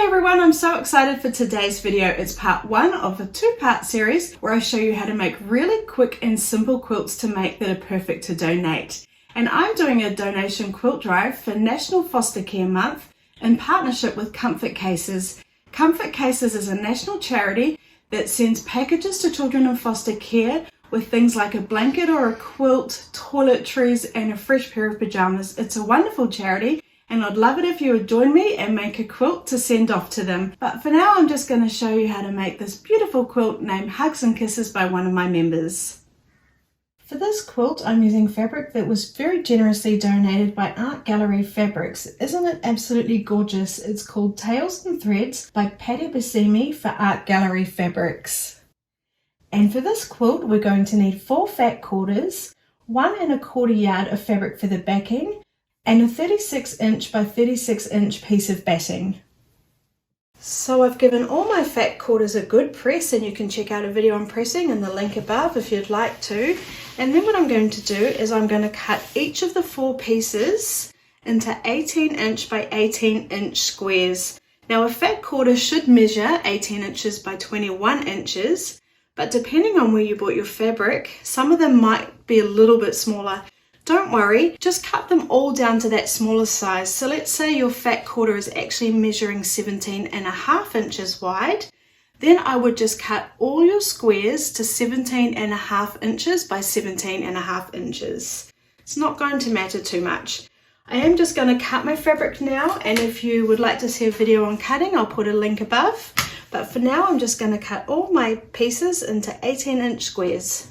everyone, I'm so excited for today's video. It's part one of a two-part series where I show you how to make really quick and simple quilts to make that are perfect to donate. And I'm doing a donation quilt drive for National Foster Care Month in partnership with Comfort Cases. Comfort Cases is a national charity that sends packages to children in foster care with things like a blanket or a quilt, toiletries, and a fresh pair of pajamas. It's a wonderful charity, and I'd love it if you would join me and make a quilt to send off to them. But for now, I'm just going to show you how to make this beautiful quilt named Hugs and Kisses by one of my members. For this quilt, I'm using fabric that was very generously donated by Art Gallery Fabrics. Isn't it absolutely gorgeous? It's called Tails and Threads by Patty Buscemi for Art Gallery Fabrics. And for this quilt, we're going to need 4 fat quarters, 1 1/4 yard of fabric for the backing, and a 36" by 36" piece of batting. So I've given all my fat quarters a good press, and you can check out a video on pressing in the link above if you'd like to. And then what I'm going to do is I'm going to cut each of the 4 pieces into 18" by 18" squares. Now a fat quarter should measure 18 inches by 21 inches, but depending on where you bought your fabric, some of them might be a little bit smaller. Don't worry, just cut them all down to that smaller size. So let's say your fat quarter is actually measuring 17.5 inches wide. Then I would just cut all your squares to 17.5 inches by 17.5 inches. It's not going to matter too much. I am just going to cut my fabric now, and if you would like to see a video on cutting, I'll put a link above. But for now, I'm just going to cut all my pieces into 18" squares.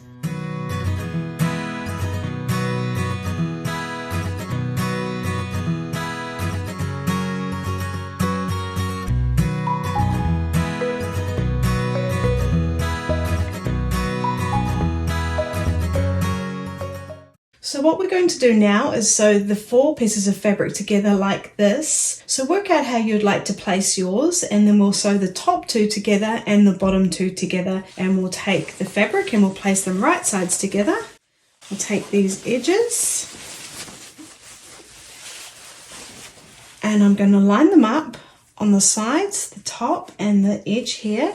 So what we're going to do now is sew the 4 pieces of fabric together like this. So work out how you'd like to place yours, and then we'll sew the top 2 together and the bottom 2 together, and we'll take the fabric and we'll place them right sides together. We'll take these edges and I'm going to line them up on the sides, the top and the edge here,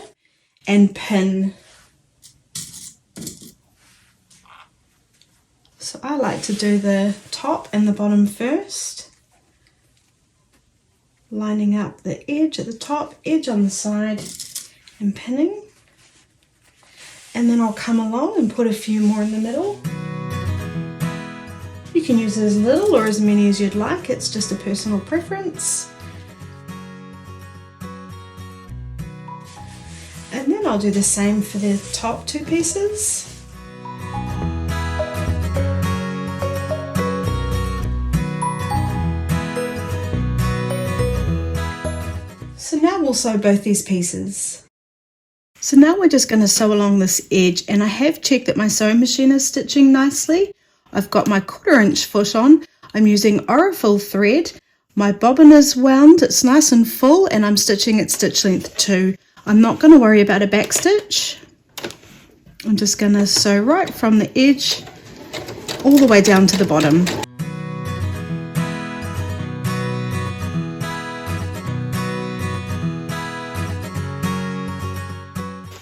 and pin. So I like to do the top and the bottom first, lining up the edge at the top, edge on the side, and pinning. And then I'll come along and put a few more in the middle. You can use as little or as many as you'd like, it's just a personal preference. And then I'll do the same for the top 2 pieces. So now we'll sew both these pieces. So now we're just going to sew along this edge, and I have checked that my sewing machine is stitching nicely. I've got my 1/4 inch foot on. I'm using Orifil thread. My bobbin is wound, it's nice and full, and I'm stitching at stitch length 2. I'm not going to worry about a back stitch. I'm just going to sew right from the edge all the way down to the bottom.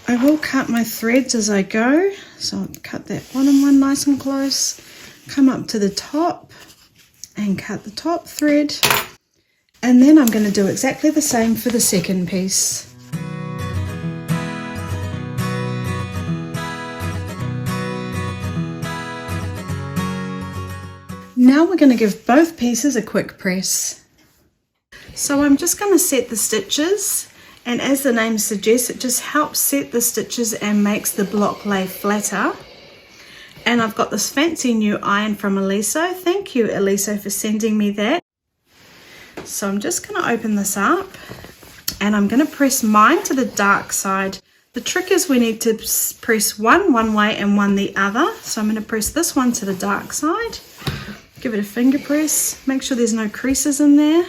I will cut my threads as I go, so I'll cut that bottom one nice and close, come up to the top and cut the top thread, and then I'm going to do exactly the same for the second piece. Now we're going to give both pieces a quick press. So I'm just going to set the stitches. And as the name suggests, it just helps set the stitches and makes the block lay flatter. And I've got this fancy new iron from Eliso. Thank you, Eliso, for sending me that. So I'm just going to open this up, and I'm going to press mine to the dark side. The trick is we need to press one way and one the other. So I'm going to press this one to the dark side. Give it a finger press. Make sure there's no creases in there.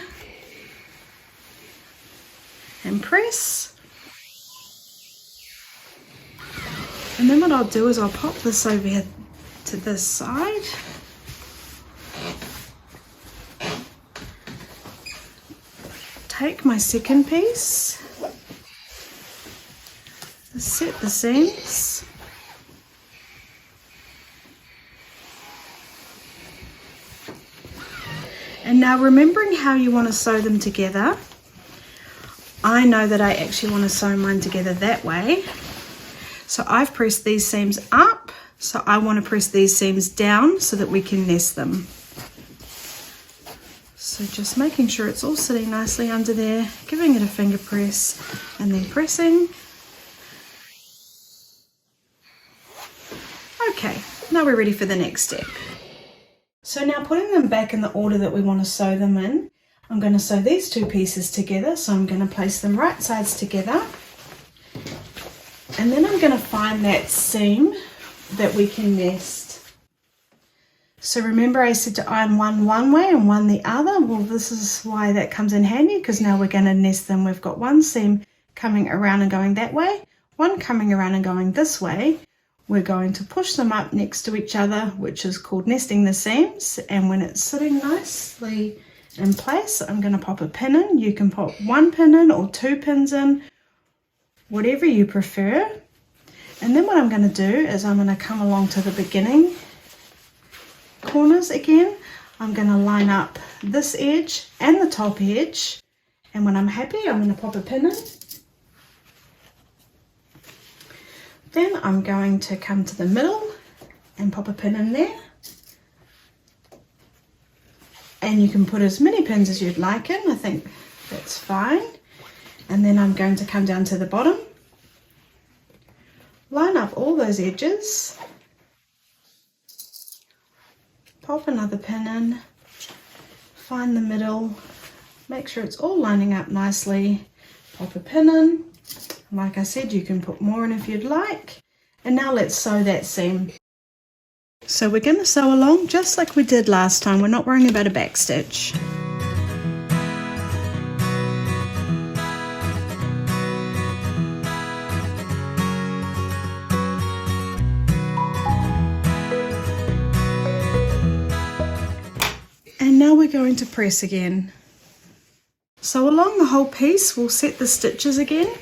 And press. And then what I'll do is I'll pop this over here to this side. take my second piece, set the seams, and now remembering how you want to sew them together, I know that I actually want to sew mine together that way. So I've pressed these seams up, so I want to press these seams down so that we can nest them. So just making sure it's all sitting nicely under there, giving it a finger press and then pressing. Okay, now we're ready for the next step. So now putting them back in the order that we want to sew them in, I'm going to sew these two pieces together. So I'm going to place them right sides together. And then I'm going to find that seam that we can nest. So remember I said to iron one way and one the other. Well, this is why that comes in handy, because now we're going to nest them. We've got one seam coming around and going that way, one coming around and going this way. We're going to push them up next to each other, which is called nesting the seams. And when it's sitting nicely in place, I'm going to pop a pin in. You can pop one pin in or two pins in, whatever you prefer. And then what I'm going to do is I'm going to come along to the beginning corners again. I'm going to line up this edge and the top edge, and when I'm happy I'm going to pop a pin in. Then I'm going to come to the middle and pop a pin in there, and you can put as many pins as you'd like in. I think that's fine. And then I'm going to come down to the bottom, line up all those edges, pop another pin in, find the middle, make sure it's all lining up nicely, pop a pin in. Like I said, you can put more in if you'd like. And now let's sew that seam. So we're going to sew along just like we did last time. We're not worrying about a back stitch. And now we're going to press again. So along the whole piece, we'll set the stitches again.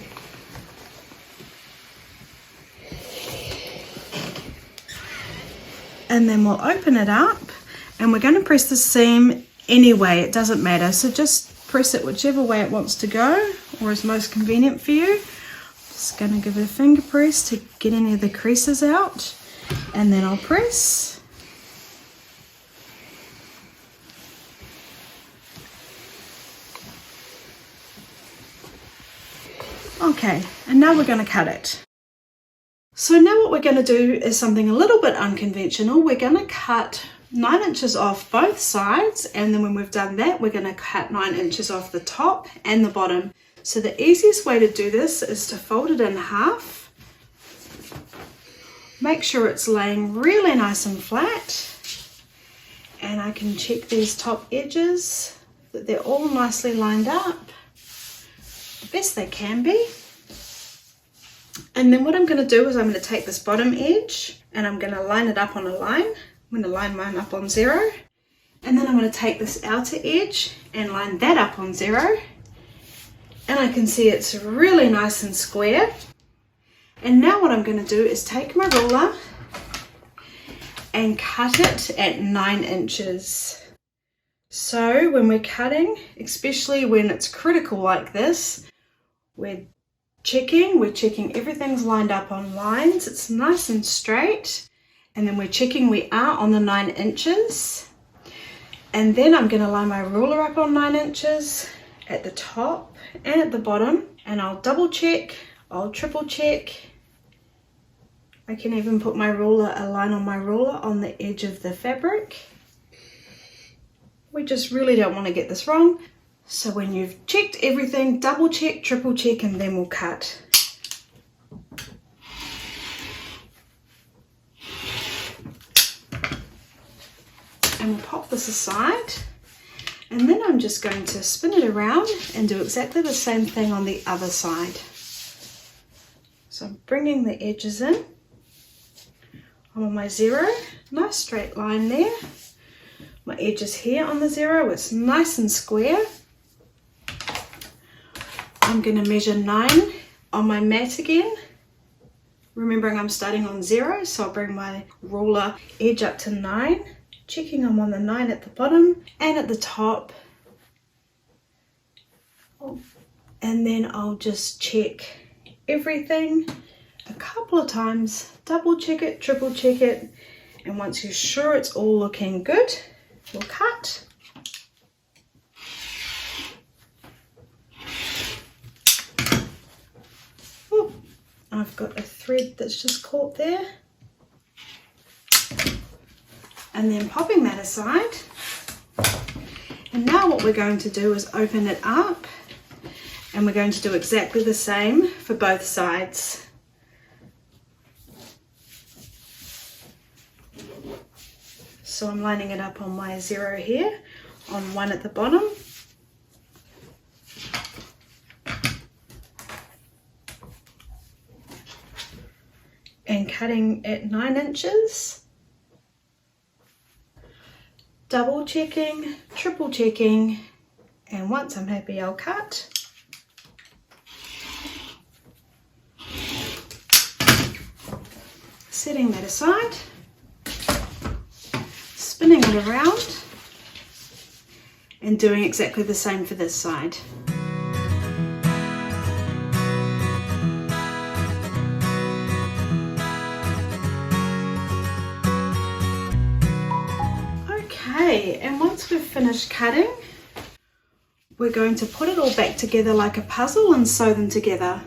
And then we'll open it up, and we're going to press the seam anyway, it doesn't matter. So just press it whichever way it wants to go, or is most convenient for you. Just going to give it a finger press to get any of the creases out, and then I'll press. Okay, and now we're going to cut it. So now what we're going to do is something a little bit unconventional. We're going to cut 9 inches off both sides, and then when we've done that, we're going to cut 9 inches off the top and the bottom. So the easiest way to do this is to fold it in half. Make sure it's laying really nice and flat, and I can check these top edges that they're all nicely lined up, the best they can be. And then what I'm going to do is I'm going to take this bottom edge and I'm going to line it up on a line. I'm going to line mine up on 0, and then I'm going to take this outer edge and line that up on 0, and I can see it's really nice and square. And now what I'm going to do is take my ruler and cut it at 9 inches. So when we're cutting, especially when it's critical like this, we're checking everything's lined up on lines, it's nice and straight, and then we're checking we are on the 9 inches. And then I'm going to line my ruler up on 9 inches at the top and at the bottom, and I'll double check, I'll triple check. I can even put my ruler, a line on my ruler on the edge of the fabric. We just really don't want to get this wrong. So when you've checked everything, double check, triple check, and then we'll cut. And we'll pop this aside. And then I'm just going to spin it around and do exactly the same thing on the other side. So I'm bringing the edges in. I'm on my 0, nice straight line there. My edge is here on the 0, it's nice and square. I'm going to measure 9 on my mat again. Remembering I'm starting on 0, so I'll bring my ruler edge up to 9, checking I'm on the 9 at the bottom and at the top. And then I'll just check everything a couple of times, double check it, triple check it, and once you're sure it's all looking good, we'll cut. I've got a thread that's just caught there, and then popping that aside. And now what we're going to do is open it up, and we're going to do exactly the same for both sides. So I'm lining it up on my 0 here, on 1 at the bottom. And cutting at 9 inches, double checking, triple checking, and once I'm happy I'll cut. Setting that aside, spinning it around, and doing exactly the same for this side. And once we've finished cutting, we're going to put it all back together like a puzzle and sew them together.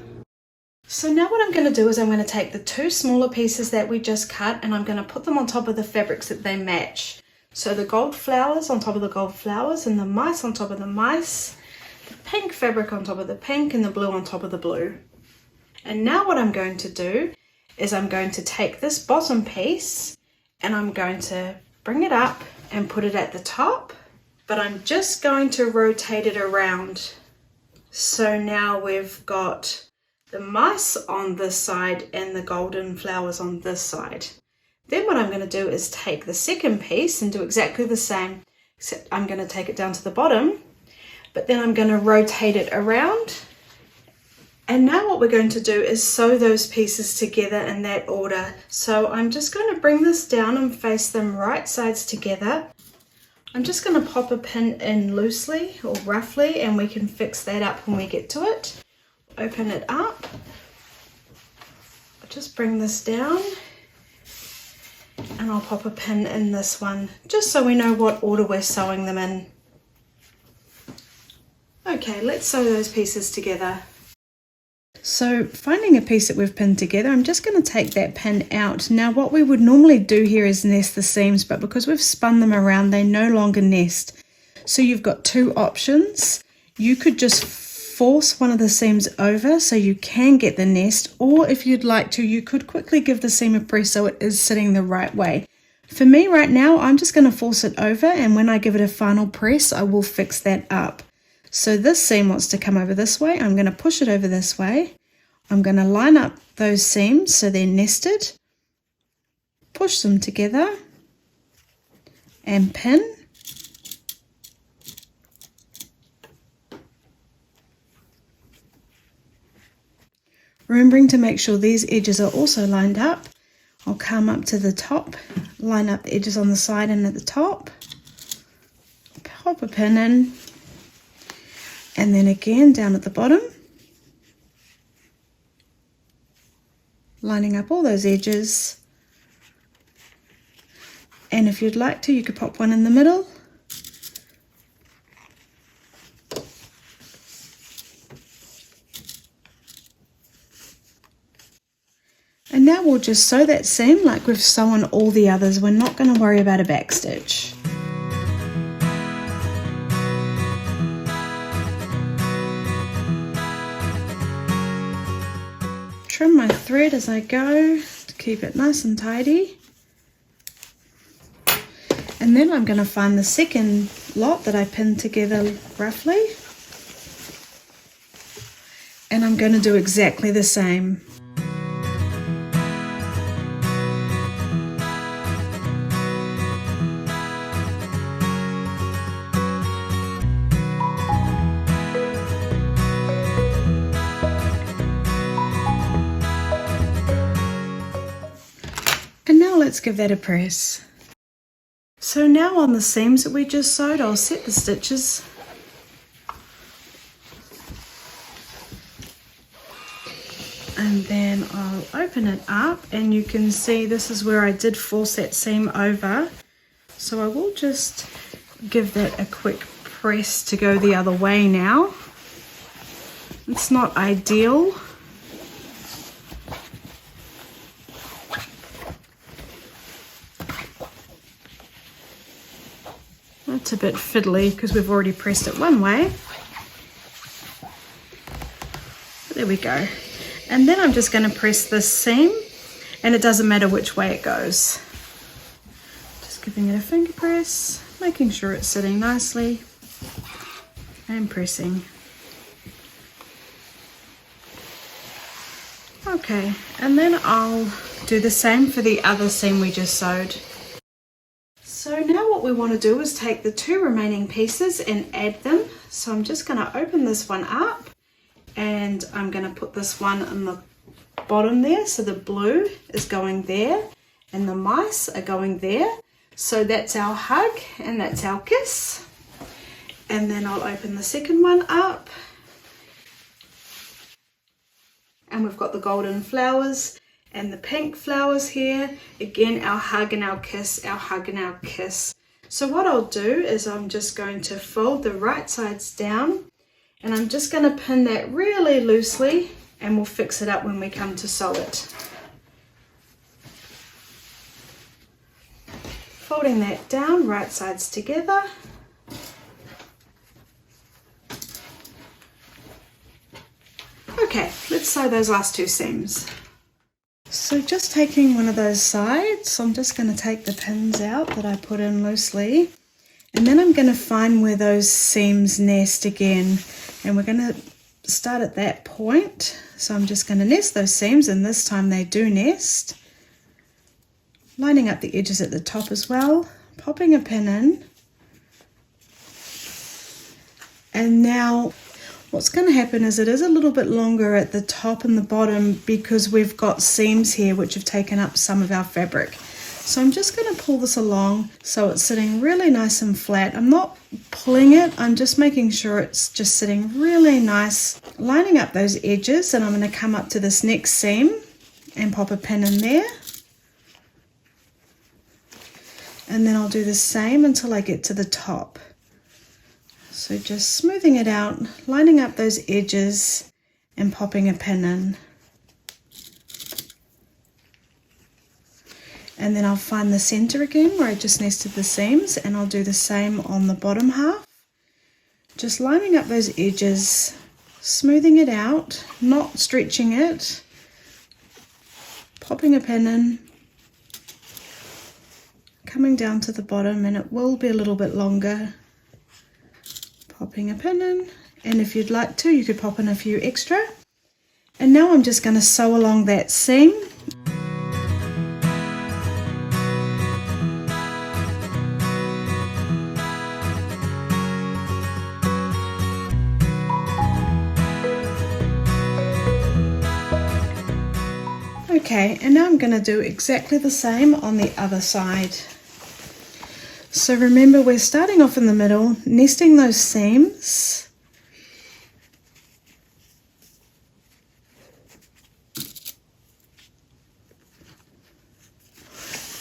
So now what I'm going to do is I'm going to take the 2 smaller pieces that we just cut, and I'm going to put them on top of the fabrics that they match. So the gold flowers on top of the gold flowers, and the mice on top of the mice, the pink fabric on top of the pink, and the blue on top of the blue. And now what I'm going to do is I'm going to take this bottom piece and I'm going to bring it up and put it at the top, but I'm just going to rotate it around. So now we've got the mice on this side and the golden flowers on this side. Then what I'm going to do is take the second piece and do exactly the same, except I'm going to take it down to the bottom, but then I'm going to rotate it around. And now what we're going to do is sew those pieces together in that order. So I'm just going to bring this down and face them right sides together. I'm just going to pop a pin in loosely or roughly, and we can fix that up when we get to it. Open it up. I'll just bring this down, and I'll pop a pin in this one just so we know what order we're sewing them in. Okay, let's sew those pieces together. So finding a piece that we've pinned together, I'm just going to take that pin out. Now what we would normally do here is nest the seams, but because we've spun them around, they no longer nest. So you've got 2 options. You could just force one of the seams over so you can get the nest, or if you'd like to, you could quickly give the seam a press so it is sitting the right way. For me right now, I'm just going to force it over, and when I give it a final press, I will fix that up. So this seam wants to come over this way. I'm going to push it over this way. I'm going to line up those seams so they're nested, push them together and pin. Remembering to make sure these edges are also lined up. I'll come up to the top, line up the edges on the side and at the top, pop a pin in, and then again down at the bottom, lining up all those edges. And if you'd like to, you could pop one in the middle. And now we'll just sew that seam like we've sewn all the others. We're not going to worry about a back stitch. Trim my thread as I go to keep it nice and tidy. And then I'm going to find the second lot that I pinned together roughly. And I'm going to do exactly the same. let's give that a press. So now on the seams that we just sewed, I'll set the stitches. And then I'll open it up, and you can see this is where I did force that seam over. So I will just give that a quick press to go the other way now. It's not ideal. It's a bit fiddly because we've already pressed it one way. But there we go. And then I'm just going to press this seam, and it doesn't matter which way it goes. Just giving it a finger press, making sure it's sitting nicely, and pressing. Okay, and then I'll do the same for the other seam we just sewed. So now what we want to do is take the two remaining pieces and add them. So I'm just going to open this one up, and I'm going to put this one in the bottom there. So the blue is going there and the mice are going there. So that's our hug and that's our kiss. And then I'll open the second one up, and we've got the golden flowers and the pink flowers here. Again, our hug and our kiss, our hug and our kiss. So what I'll do is I'm just going to fold the right sides down, and I'm just going to pin that really loosely, and we'll fix it up when we come to sew it. Folding that down, right sides together. Okay, let's sew those last two seams. So just taking one of those sides, I'm just going to take the pins out that I put in loosely, and then I'm going to find where those seams nest again, and we're going to start at that point. So I'm just going to nest those seams, and this time they do nest. Lining up the edges at the top as well, popping a pin in, and now what's going to happen is it is a little bit longer at the top and the bottom because we've got seams here which have taken up some of our fabric. So I'm just going to pull this along so it's sitting really nice and flat. I'm not pulling it, I'm just making sure it's just sitting really nice. Lining up those edges, and I'm going to come up to this next seam and pop a pin in there. And then I'll do the same until I get to the top. So just smoothing it out, lining up those edges and popping a pin in. And then I'll find the center again where I just nested the seams, and I'll do the same on the bottom half. Just lining up those edges, smoothing it out, not stretching it, popping a pin in, coming down to the bottom, and it will be a little bit longer. Popping a pin in, and if you'd like to, you could pop in a few extra. And now I'm just going to sew along that seam. Okay, and now I'm going to do exactly the same on the other side. So remember, we're starting off in the middle, nesting those seams.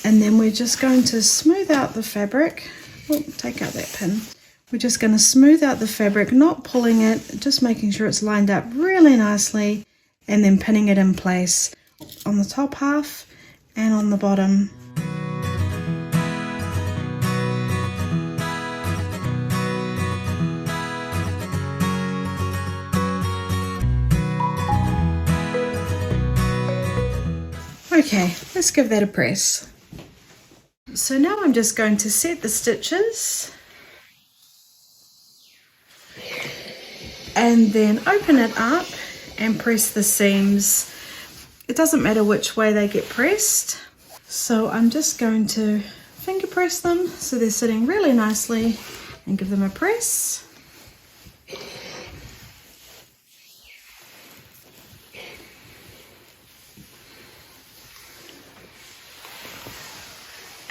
And then we're just going to smooth out the fabric. Oh, take out that pin. We're just going to smooth out the fabric, not pulling it, just making sure it's lined up really nicely, and then pinning it in place on the top half and on the bottom. Okay, let's give that a press. So now I'm just going to set the stitches and then open it up and press the seams. It doesn't matter which way they get pressed. So I'm just going to finger press them so they're sitting really nicely and give them a press.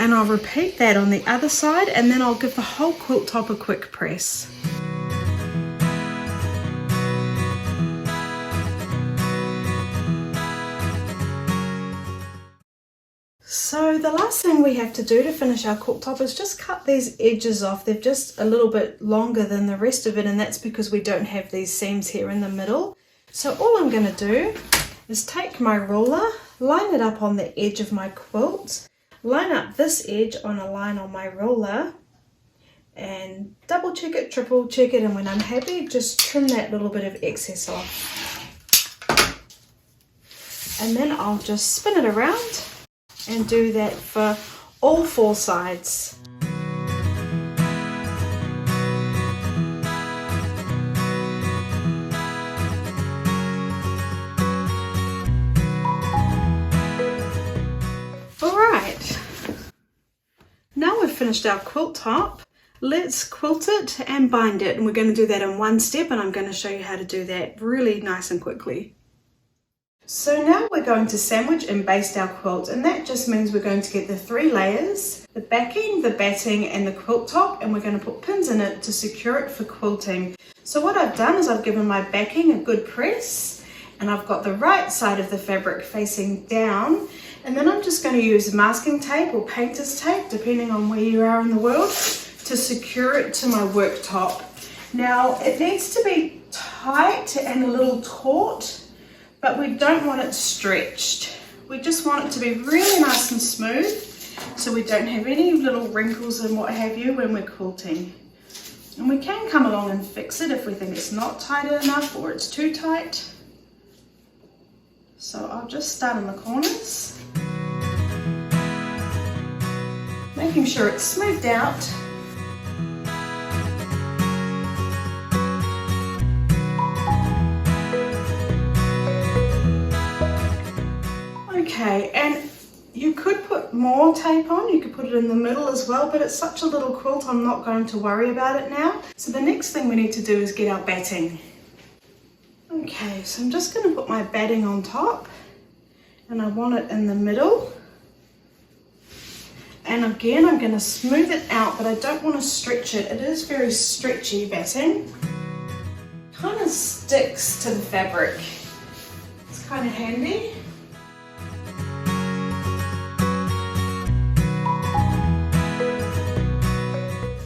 And I'll repeat that on the other side, and then I'll give the whole quilt top a quick press. So the last thing we have to do to finish our quilt top is just cut these edges off. They're just a little bit longer than the rest of it, and that's because we don't have these seams here in the middle. So all I'm going to do is take my ruler, line it up on the edge of my quilt, line up this edge on a line on my ruler, and double check it, triple check it, and when I'm happy, just trim that little bit of excess off. And then I'll just spin it around and do that for all 4 sides. Alright, now we've finished our quilt top. Let's quilt it and bind it, and we're going to do that in one step, and I'm going to show you how to do that really nice and quickly. So now we're going to sandwich and baste our quilt, and that just means we're going to get the 3 layers, the backing, the batting and the quilt top, and we're going to put pins in it to secure it for quilting. So what I've done is I've given my backing a good press, and I've got the right side of the fabric facing down, and then I'm just going to use masking tape or painter's tape, depending on where you are in the world, to secure it to my work top. Now it needs to be tight and a little taut, but we don't want it stretched. We just want it to be really nice and smooth, so we don't have any little wrinkles and what have you when we're quilting. And we can come along and fix it if we think it's not tight enough or it's too tight. So I'll just start in the corners, making sure it's smoothed out. Okay, and you could put more tape on, you could put it in the middle as well, but it's such a little quilt, I'm not going to worry about it now. So the next thing we need to do is get our batting. Okay, so I'm just going to put my batting on top, and I want it in the middle. And again, I'm going to smooth it out, but I don't want to stretch it. It is very stretchy batting. Kind of sticks to the fabric. It's kind of handy.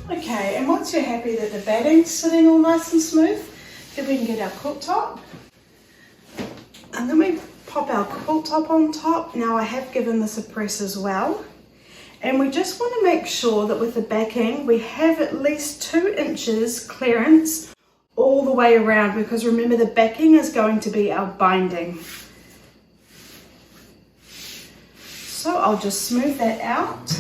Okay, and once you're happy that the batting's sitting all nice and smooth, then we can get our quilt top. And then we pop our quilt top on top. Now I have given this a press as well. And we just want to make sure that with the backing, we have at least 2 inches clearance all the way around, because remember the backing is going to be our binding. So I'll just smooth that out.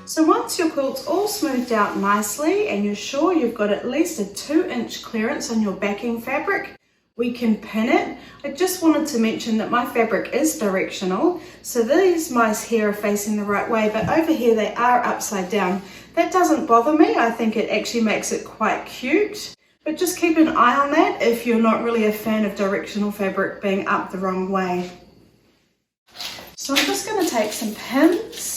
So once your quilt's all smoothed out nicely and you're sure you've got at least a 2-inch clearance on your backing fabric, we can pin it. I just wanted to mention that my fabric is directional, so these mice here are facing the right way, but over here they are upside down. That doesn't bother me, I think it actually makes it quite cute, but just keep an eye on that if you're not really a fan of directional fabric being up the wrong way. So I'm just going to take some pins.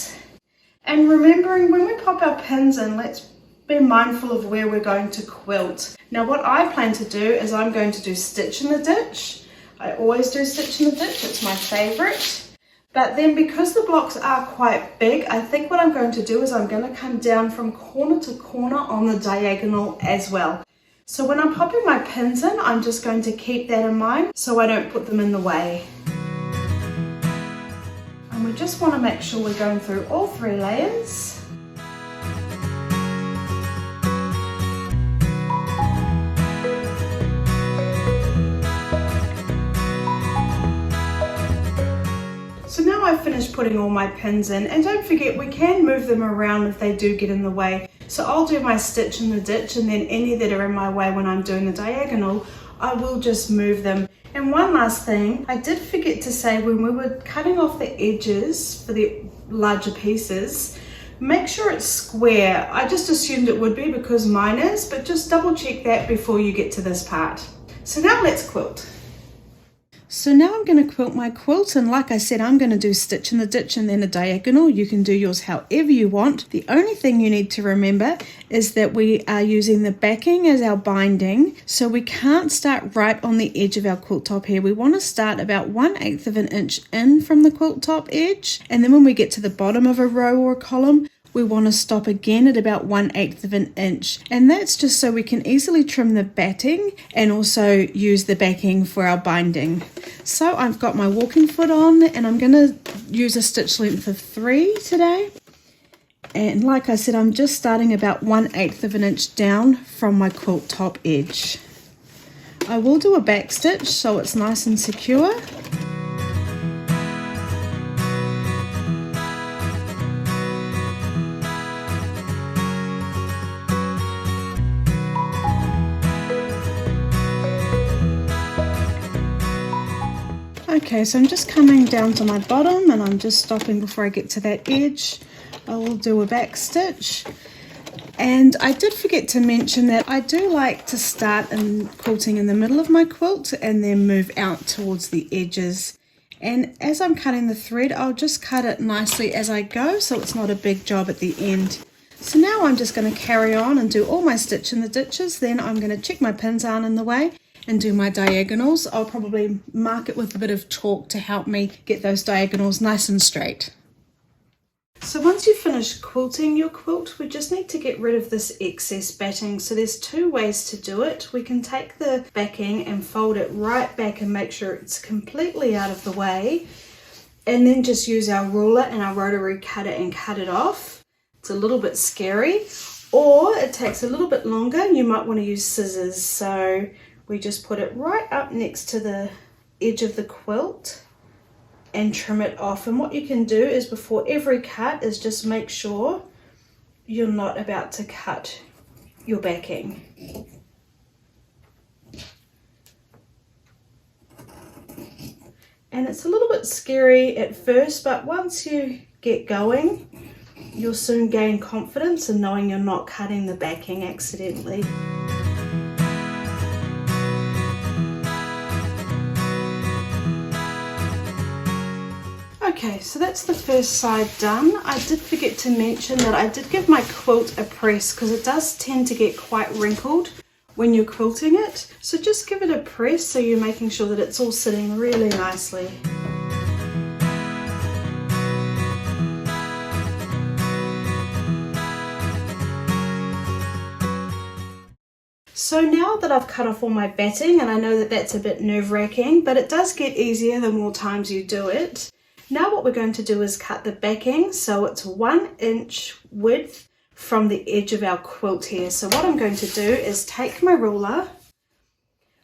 And remembering when we pop our pins in, let's be mindful of where we're going to quilt. Now what I plan to do is I'm going to do stitch in the ditch. I always do stitch in the ditch, it's my favorite. But then because the blocks are quite big, I think what I'm going to do is I'm going to come down from corner to corner on the diagonal as well. So when I'm popping my pins in, I'm just going to keep that in mind so I don't put them in the way. And we just want to make sure we're going through all 3 layers. So now I've finished putting all my pins in, and don't forget we can move them around if they do get in the way. So I'll do my stitch in the ditch, and then any that are in my way when I'm doing the diagonal, I will just move them. And one last thing, I did forget to say when we were cutting off the edges for the larger pieces, make sure it's square. I just assumed it would be because mine is, but just double check that before you get to this part. So now let's quilt. So now I'm going to quilt my quilt, and like I said, I'm going to do stitch in the ditch and then a diagonal. You can do yours however you want. The only thing you need to remember is that we are using the backing as our binding, so we can't start right on the edge of our quilt top here. We want to start about 1/8 of an inch in from the quilt top edge, and then when we get to the bottom of a row or a column, we want to stop again at about 1/8 of an inch, and that's just so we can easily trim the batting and also use the backing for our binding. So I've got my walking foot on, and I'm going to use a stitch length of 3 today, and like I said, I'm just starting about 1/8 of an inch down from my quilt top edge. I will do a back stitch so it's nice and secure. Okay, so I'm just coming down to my bottom and I'm just stopping before I get to that edge. I will do a back stitch. And I did forget to mention that I do like to start in quilting in the middle of my quilt and then move out towards the edges. And as I'm cutting the thread, I'll just cut it nicely as I go so it's not a big job at the end. So now I'm just going to carry on and do all my stitch in the ditches. Then I'm going to check my pins aren't in the way and do my diagonals. I'll probably mark it with a bit of chalk to help me get those diagonals nice and straight. So once you've finished quilting your quilt, we just need to get rid of this excess batting. So there's 2 ways to do it. We can take the backing and fold it right back and make sure it's completely out of the way, and then just use our ruler and our rotary cutter and cut it off. It's a little bit scary, or it takes a little bit longer. You might want to use scissors. So we just put it right up next to the edge of the quilt and trim it off. And what you can do is before every cut is just make sure you're not about to cut your backing. And it's a little bit scary at first, but once you get going, you'll soon gain confidence in knowing you're not cutting the backing accidentally. Okay, so that's the first side done. I did forget to mention that I did give my quilt a press because it does tend to get quite wrinkled when you're quilting it. So just give it a press so you're making sure that it's all sitting really nicely. So now that I've cut off all my batting, and I know that that's a bit nerve-wracking, but it does get easier the more times you do it. Now what we're going to do is cut the backing so it's 1 inch width from the edge of our quilt here. So what I'm going to do is take my ruler,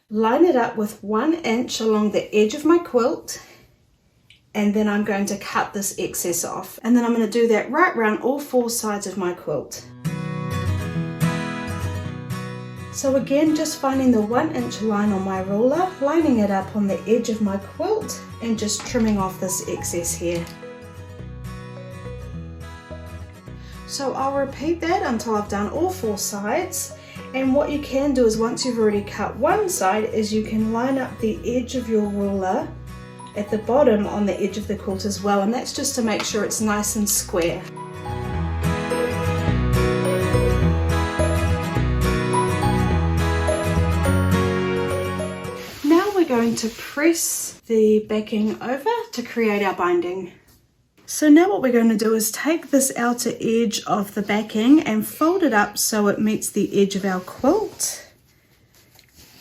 line it up with 1 inch along the edge of my quilt, and then I'm going to cut this excess off. And then I'm going to do that right around all 4 sides of my quilt. So again, just finding the 1 inch line on my ruler, lining it up on the edge of my quilt, and just trimming off this excess here. So I'll repeat that until I've done all 4 sides. And what you can do is once you've already cut one side is you can line up the edge of your ruler at the bottom on the edge of the quilt as well. And that's just to make sure it's nice and square. Going to press the backing over to create our binding. So now what we're going to do is take this outer edge of the backing and fold it up so it meets the edge of our quilt,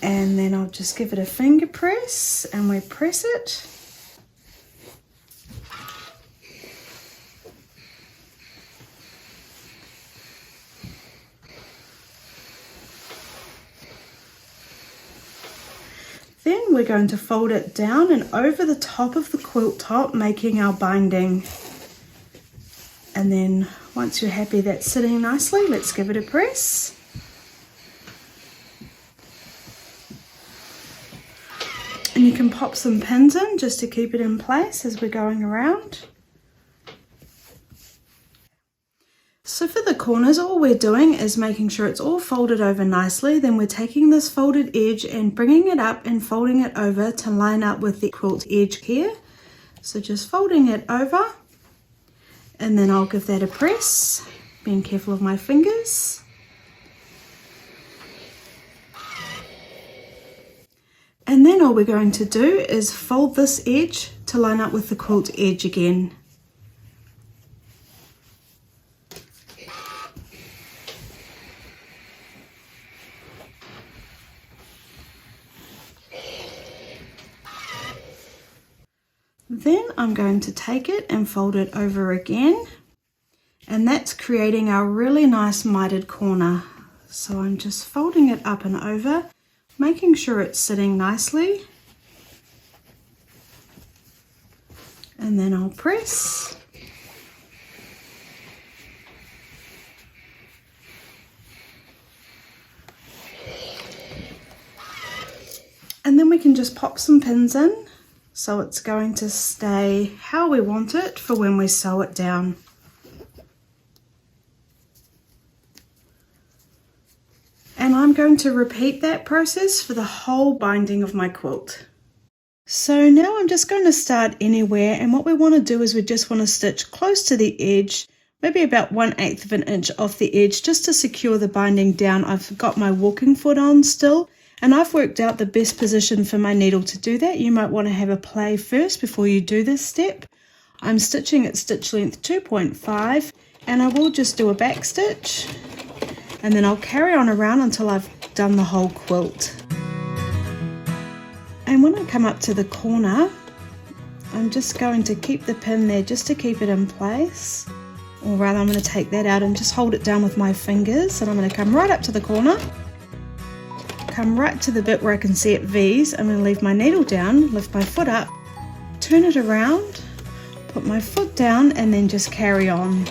and then I'll just give it a finger press and we press it. Then we're going to fold it down and over the top of the quilt top, making our binding. And then once you're happy that's sitting nicely, let's give it a press. And you can pop some pins in just to keep it in place as we're going around. So for the corners, all we're doing is making sure it's all folded over nicely. Then we're taking this folded edge and bringing it up and folding it over to line up with the quilt edge here. So just folding it over, and then I'll give that a press, being careful of my fingers. And then all we're going to do is fold this edge to line up with the quilt edge again. Then I'm going to take it and fold it over again, and that's creating our really nice mitered corner. So I'm just folding it up and over, making sure it's sitting nicely, and then I'll press. And then we can just pop some pins in. So it's going to stay how we want it for when we sew it down. And I'm going to repeat that process for the whole binding of my quilt. So now I'm just going to start anywhere, and what we want to do is we just want to stitch close to the edge, maybe about 1/8 of an inch off the edge, just to secure the binding down. I've got my walking foot on still, and I've worked out the best position for my needle to do that. You might want to have a play first before you do this step. I'm stitching at stitch length 2.5, and I will just do a back stitch, and then I'll carry on around until I've done the whole quilt. And when I come up to the corner, I'm just going to keep the pin there just to keep it in place. Or rather, I'm going to take that out and just hold it down with my fingers, and I'm going to come right up to the corner. Come right to the bit where I can see it V's. I'm going to leave my needle down, lift my foot up, turn it around, put my foot down, and then just carry on.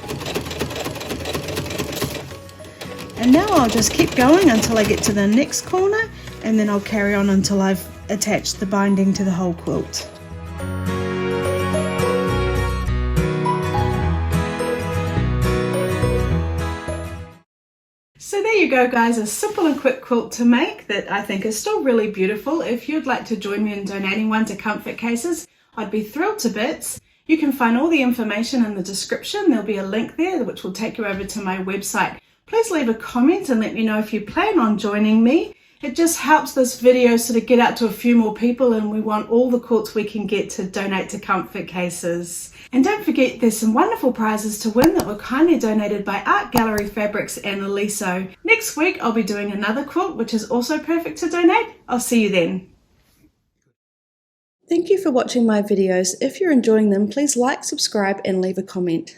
And now I'll just keep going until I get to the next corner, and then I'll carry on until I've attached the binding to the whole quilt. So there you go guys, a simple and quick quilt to make that I think is still really beautiful. If you'd like to join me in donating one to Comfort Cases, I'd be thrilled to bits. You can find all the information in the description. There'll be a link there which will take you over to my website. Please leave a comment and let me know if you plan on joining me. It just helps this video sort of get out to a few more people, and we want all the quilts we can get to donate to Comfort Cases. And don't forget, there's some wonderful prizes to win that were kindly donated by Art Gallery Fabrics and Aliso. Next week I'll be doing another quilt which is also perfect to donate. I'll see you then. Thank you for watching my videos. If you're enjoying them, please like, subscribe and leave a comment.